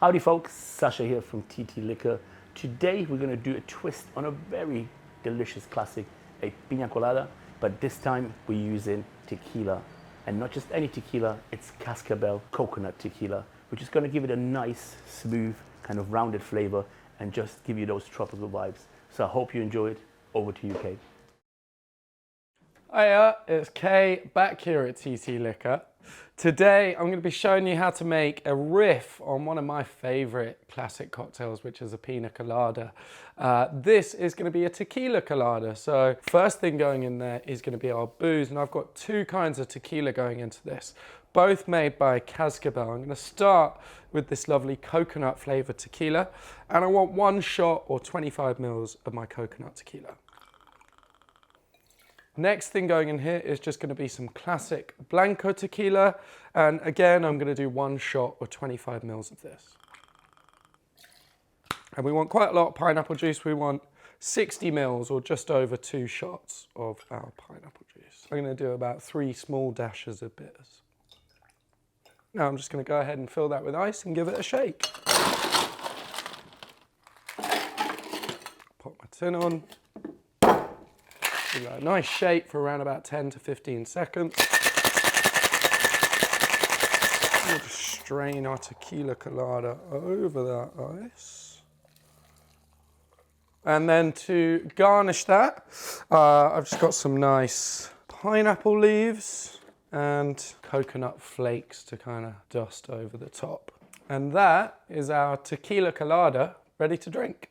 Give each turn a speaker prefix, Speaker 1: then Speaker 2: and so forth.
Speaker 1: Howdy folks, Sasha here from TT Liquor. Today we're going to do a twist on a very delicious classic, a pina colada, but this time we're using tequila. And not just any tequila, it's Cascabel Coconut Tequila, which is going to give it a nice, smooth, kind of rounded flavor and just give you those tropical vibes. So I hope you enjoy it. Over to you, Kay.
Speaker 2: Hiya, it's Kay back here at TT Liquor. Today I'm going to be showing you how to make a riff on one of my favourite classic cocktails, which is a pina colada. This is going to be a tequila colada. So first thing going in there is going to be our booze, and I've got two kinds of tequila going into this, both made by Cascabel. I'm going to start with this lovely coconut flavoured tequila, and I want 1 shot or 25 mils of my coconut tequila. Next thing going in here is just going to be some classic Blanco Tequila, and again I'm going to do 1 shot or 25 mils of this. And we want quite a lot of pineapple juice. We want 60 mils or just over 2 shots of our pineapple juice. I'm going to do about 3 small dashes of bitters. Now I'm just going to go ahead and fill that with ice and give it a shake. Pop my tin on. Give that a nice shake for around about 10 to 15 seconds. We'll just strain our tequila colada over that ice. And then to garnish that, I've just got some nice pineapple leaves and coconut flakes to kind of dust over the top. And that is our tequila colada ready to drink.